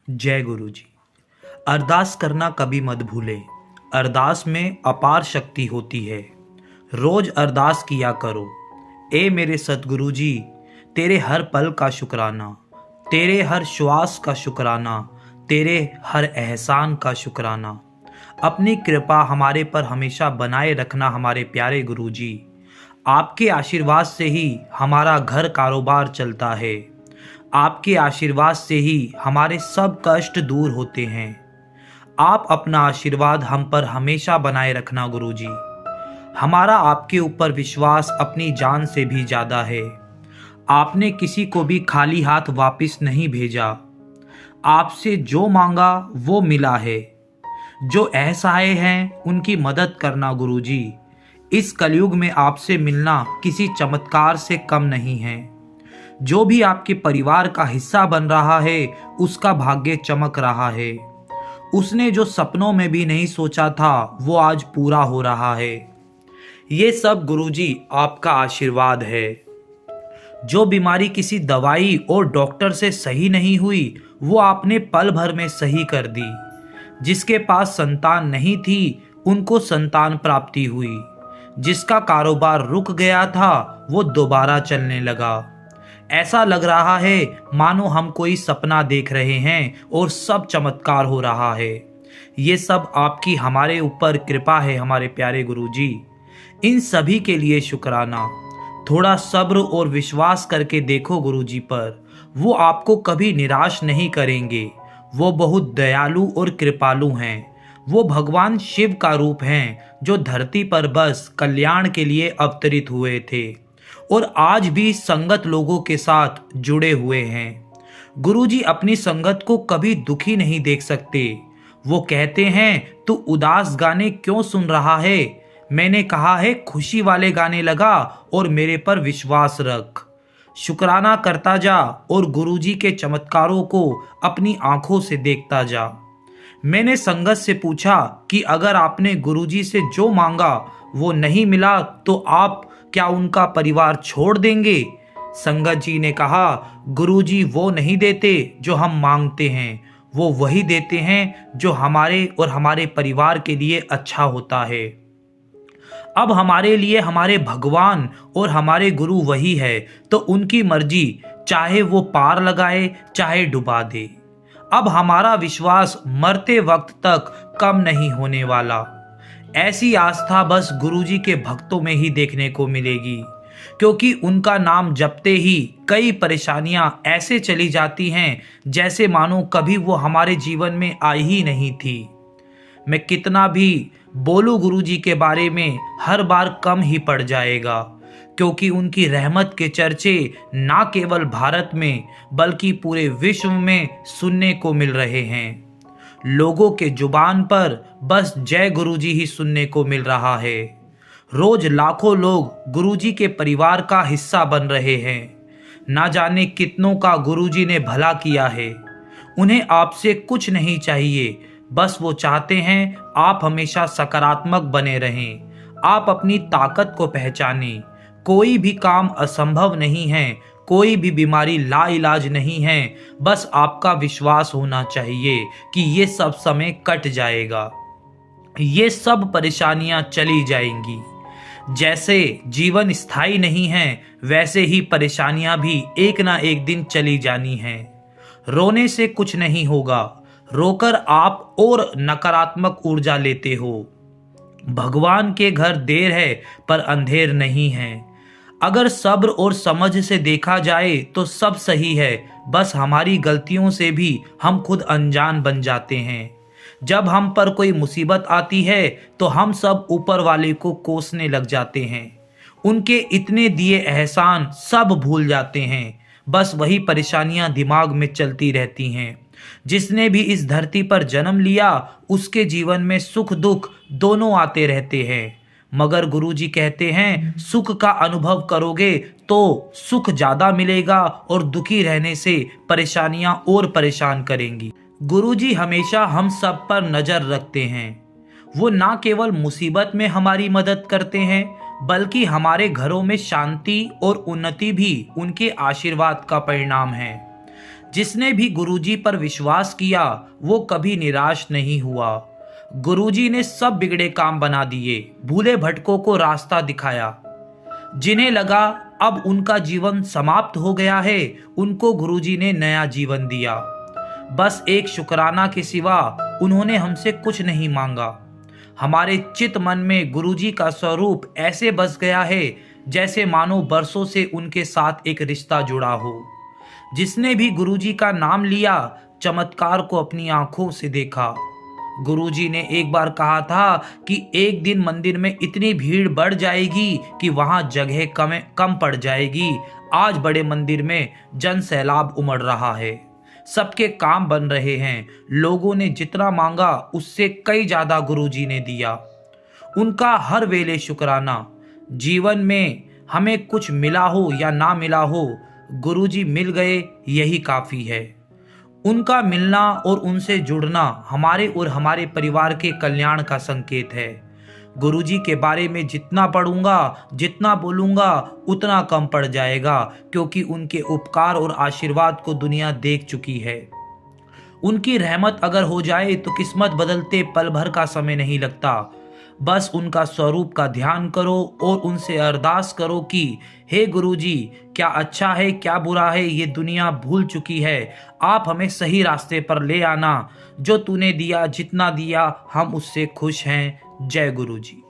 जय गुरु जी। अरदास करना कभी मत भूले। अरदास में अपार शक्ति होती है। रोज अरदास किया करो। ए मेरे सतगुरु जी, तेरे हर पल का शुक्राना, तेरे हर श्वास का शुक्राना, तेरे हर एहसान का शुक्राना। अपनी कृपा हमारे पर हमेशा बनाए रखना हमारे प्यारे गुरु जी। आपके आशीर्वाद से ही हमारा घर कारोबार चलता है। आपके आशीर्वाद से ही हमारे सब कष्ट दूर होते हैं। आप अपना आशीर्वाद हम पर हमेशा बनाए रखना गुरु जी। हमारा आपके ऊपर विश्वास अपनी जान से भी ज़्यादा है। आपने किसी को भी खाली हाथ वापस नहीं भेजा। आपसे जो मांगा वो मिला है। जो असहाय हैं उनकी मदद करना गुरु जी। इस कलयुग में आपसे मिलना किसी चमत्कार से कम नहीं है। जो भी आपके परिवार का हिस्सा बन रहा है उसका भाग्य चमक रहा है। उसने जो सपनों में भी नहीं सोचा था वो आज पूरा हो रहा है। ये सब गुरुजी आपका आशीर्वाद है। जो बीमारी किसी दवाई और डॉक्टर से सही नहीं हुई वो आपने पल भर में सही कर दी। जिसके पास संतान नहीं थी उनको संतान प्राप्ति हुई। जिसका कारोबार रुक गया था वो दोबारा चलने लगा। ऐसा लग रहा है मानो हम कोई सपना देख रहे हैं और सब चमत्कार हो रहा है। ये सब आपकी हमारे ऊपर कृपा है हमारे प्यारे गुरुजी। इन सभी के लिए शुक्राना। थोड़ा सब्र और विश्वास करके देखो गुरुजी पर। वो आपको कभी निराश नहीं करेंगे। वो बहुत दयालु और कृपालु हैं। वो भगवान शिव का रूप हैं जो धरती पर बस कल्याण के लिए अवतरित हुए थे और आज भी संगत लोगों के साथ जुड़े हुए हैं। गुरुजी अपनी संगत को कभी दुखी नहीं देख सकते। वो कहते हैं तू उदास गाने क्यों सुन रहा है? मैंने कहा है खुशी वाले गाने लगा और मेरे पर विश्वास रख। शुक्राना करता जा और गुरुजी के चमत्कारों को अपनी आंखों से देखता जा। मैंने संगत से पूछा कि अगर आपने गुरुजी से जो मांगा वो नहीं मिला तो आप क्या उनका परिवार छोड़ देंगे? संगत जी ने कहा गुरुजी वो नहीं देते जो हम मांगते हैं, वो वही देते हैं जो हमारे और हमारे परिवार के लिए अच्छा होता है। अब हमारे लिए हमारे भगवान और हमारे गुरु वही है तो उनकी मर्जी, चाहे वो पार लगाए चाहे डुबा दे। अब हमारा विश्वास मरते वक्त तक कम नहीं होने वाला। ऐसी आस्था बस गुरुजी के भक्तों में ही देखने को मिलेगी, क्योंकि उनका नाम जपते ही कई परेशानियां ऐसे चली जाती हैं जैसे मानो कभी वो हमारे जीवन में आई ही नहीं थी। मैं कितना भी बोलूं गुरुजी के बारे में हर बार कम ही पड़ जाएगा, क्योंकि उनकी रहमत के चर्चे ना केवल भारत में बल्कि पूरे विश्व में सुनने को मिल रहे हैं। लोगों के जुबान पर बस जय गुरुजी ही सुनने को मिल रहा है। रोज लाखों लोग गुरुजी के परिवार का हिस्सा बन रहे हैं। ना जाने कितनों का गुरुजी ने भला किया है। उन्हें आपसे कुछ नहीं चाहिए, बस वो चाहते हैं आप हमेशा सकारात्मक बने रहें। आप अपनी ताकत को पहचानें। कोई भी काम असंभव नहीं है, कोई भी बीमारी लाइलाज नहीं है। बस आपका विश्वास होना चाहिए कि ये सब समय कट जाएगा। ये सब परेशानियां चली जाएंगी। जैसे जीवन स्थायी नहीं है वैसे ही परेशानियां भी एक ना एक दिन चली जानी हैं। रोने से कुछ नहीं होगा, रोकर आप और नकारात्मक ऊर्जा लेते हो। भगवान के घर देर है पर अंधेर नहीं है। अगर सब्र और समझ से देखा जाए तो सब सही है, बस हमारी गलतियों से भी हम खुद अनजान बन जाते हैं। जब हम पर कोई मुसीबत आती है तो हम सब ऊपर वाले को कोसने लग जाते हैं। उनके इतने दिए एहसान सब भूल जाते हैं। बस वही परेशानियां दिमाग में चलती रहती हैं। जिसने भी इस धरती पर जन्म लिया उसके जीवन में सुख दुख दोनों आते रहते हैं, मगर गुरुजी कहते हैं सुख का अनुभव करोगे तो सुख ज्यादा मिलेगा और दुखी रहने से परेशानियां और परेशान करेंगी। गुरुजी हमेशा हम सब पर नजर रखते हैं। वो ना केवल मुसीबत में हमारी मदद करते हैं बल्कि हमारे घरों में शांति और उन्नति भी उनके आशीर्वाद का परिणाम है। जिसने भी गुरुजी पर विश्वास किया वो कभी निराश नहीं हुआ। गुरुजी ने सब बिगड़े काम बना दिए, भूले भटकों को रास्ता दिखाया। जिन्हें लगा अब उनका जीवन समाप्त हो गया है, उनको गुरुजी ने नया जीवन दिया। बस एक शुक्राना के सिवा उन्होंने हमसे कुछ नहीं मांगा। हमारे चित मन में गुरुजी का स्वरूप ऐसे बस गया है जैसे मानो बरसों से उनके साथ एक रिश्ता जुड़ा हो। जिसने भी गुरुजी का नाम लिया, चमत्कार को अपनी आंखों से देखा। गुरुजी ने एक बार कहा था कि एक दिन मंदिर में इतनी भीड़ बढ़ जाएगी कि वहां जगह कम पड़ जाएगी। आज बड़े मंदिर में जन सैलाब उमड़ रहा है, सबके काम बन रहे हैं। लोगों ने जितना मांगा उससे कई ज्यादा गुरुजी ने दिया। उनका हर वेले शुक्राना। जीवन में हमें कुछ मिला हो या ना मिला हो, गुरुजी मिल गए यही काफी है। उनका मिलना और उनसे जुड़ना हमारे और हमारे परिवार के कल्याण का संकेत है। गुरुजी के बारे में जितना पढ़ूंगा, जितना बोलूंगा उतना कम पड़ जाएगा, क्योंकि उनके उपकार और आशीर्वाद को दुनिया देख चुकी है। उनकी रहमत अगर हो जाए तो किस्मत बदलते पल भर का समय नहीं लगता। बस उनका स्वरूप का ध्यान करो और उनसे अरदास करो कि हे गुरुजी, क्या अच्छा है क्या बुरा है ये दुनिया भूल चुकी है। आप हमें सही रास्ते पर ले आना। जो तूने दिया, जितना दिया, हम उससे खुश हैं। जय गुरुजी।